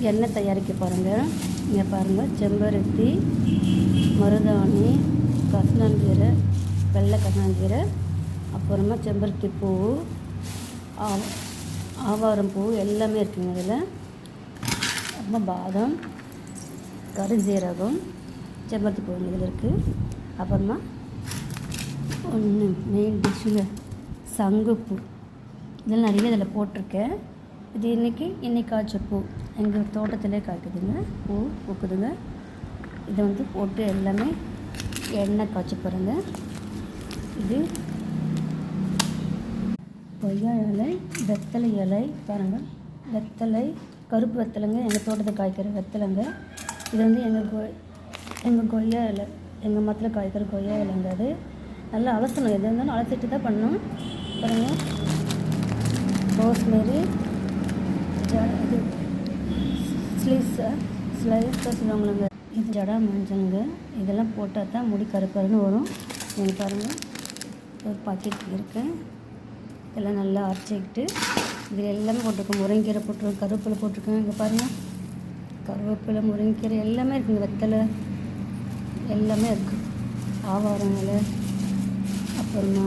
எண்ணெய் தயாரிக்க பாருங்கள். இங்கே பாருங்கள், செம்பருத்தி, மருதாணி, கசனாங்கீரை, வெள்ளை கசனாங்கீரை, அப்புறமா செம்பருத்தி பூ, ஆவாரம் பூ எல்லாமே இருக்குங்க அதில். அப்புறமா பாதாம், கருஞ்சீரகம், செம்பருத்தி பூ இதில் இருக்குது. அப்புறமா ஒன்று மெயின் டிஷ்ஷுங்க, சங்குப்பூ. இதெல்லாம் நிறைய இதில் போட்டிருக்கேன். இது இன்னைக்கு காய்ச்ச பூ எங்கள் தோட்டத்திலே காய்க்குதுங்க, பூ பூக்குதுங்க. இதை வந்து போட்டு எல்லாமே எண்ணெய் காய்ச்சி போகிறேங்க. இது கொய்யா இலை, வெத்தலை இலை பாருங்கள், வெத்தலை, கருப்பு வெத்தலைங்க, எங்கள் தோட்டத்தை காய்க்கிற வெத்தலைங்க. இது வந்து எங்கள் கொய்யா இலை, எங்கள் மரத்தில் காய்க்கிற கொய்யா இலைங்க. அது நல்லா அலசணும், எது இருந்தாலும் அலசிட்டு தான் பண்ணணும். பாருங்கள், ரோஸ்மெரி, இது ஸ்லைஸாக சொல்லுவாங்களுங்க, இது ஜடா மஞ்சளுங்க. இதெல்லாம் போட்டால் தான் முடி கருக்கருன்னு வரும். நீங்கள் பாருங்கள், ஒரு பாக்கெட் இருக்குது. இதெல்லாம் நல்லா அரைச்சிக்கிட்டு இதில் எல்லாமே போட்டிருக்கோம். முருங்கீரை போட்டிருக்கோம், கருவேப்பிலை போட்டிருக்கோம். இங்கே பாருங்கள், கருவேப்பிலை, முருங்கீரை எல்லாமே இருக்குங்க. வெத்தலை எல்லாமே இருக்குது. ஆவாரம் இலை, அப்புறமா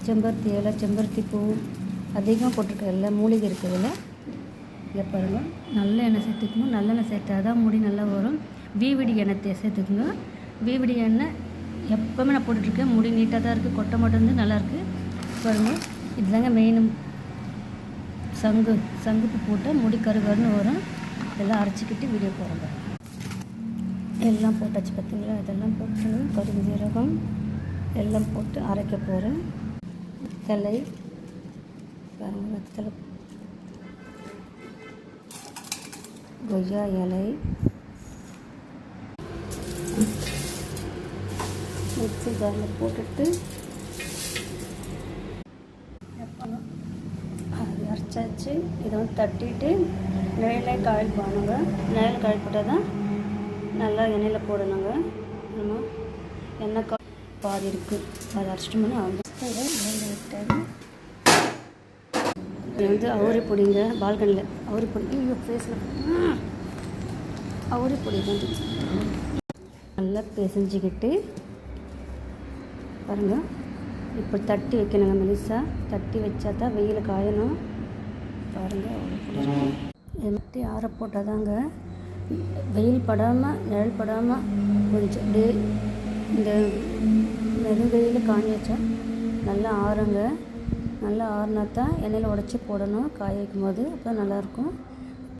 செம்பருத்தி இலை, செம்பருத்தி பூ அதிகமாக போட்டிருக்க எல்லாம் மூலிகை இருக்கிறதில்ல. இங்கே பாருங்கள், நல்ல எண்ணெய் சேர்த்துக்கணும். நல்லெண்ணெய் சேர்த்தா தான் முடி நல்லா வரும். விவிடி எண்ணெய் சேர்த்துக்குங்க. விவிடி எண்ணெய் எப்போவுமே நான் போட்டுட்ருக்கேன். முடி நீட்டாக தான் இருக்குது, கொட்டை மட்டும் நல்லாயிருக்கு. பாருங்கள், இதுதாங்க மெயின். சங்குப்பு போட்டால் முடி கருகருன்னு வரும். இதெல்லாம் அரைச்சிக்கிட்டு வீடியோ போகிறோங்க. எல்லாம் போட்டாச்சு பார்த்தீங்களா? இதெல்லாம் போட்டு கருஞ்சீரகம் எல்லாம் போட்டு அரைக்க போகிறேன். வெத்தலை பாருங்கள், வெத்தலை, கொய்யா இலை, மிக்ஸி ஜாரில் போட்டுட்டு அது அரைச்சாச்சு. இதை வந்து தட்டிட்டு நிழலில் காயில் போடணுங்க. நிழல் காயில் போட்டால் தான் நல்லா எண்ணெயில் போடணுங்க. நம்ம எண்ணெய் பாதி இருக்குது, அதை அரைச்சிட்டு பண்ணி அவங்க விட்டாங்க. இது வந்து அவரி பொடிங்க, பால்கனியில் அவரி பொடி, ஃபேஸில் அவரி பொடி வந்து நல்லா பிசைஞ்சிக்கிட்டு பாருங்கள். இப்போ தட்டி வைக்கணுங்க, மெலிசாக தட்டி வச்சா தான் வெயில் காயணும். பாருங்கள், இது மட்டும் ஆற போட்டால் தாங்க வெயில் படாமல், நிழல் படாமல் கொஞ்சம் அப்படியே இந்த வெயில் காஞ்சி வச்சா நல்லா ஆறுங்க. நல்லா ஆறுனா தான் எண்ணெயில் உடச்சி போடணும் காய வைக்கும் போது, அப்போ நல்லாயிருக்கும்.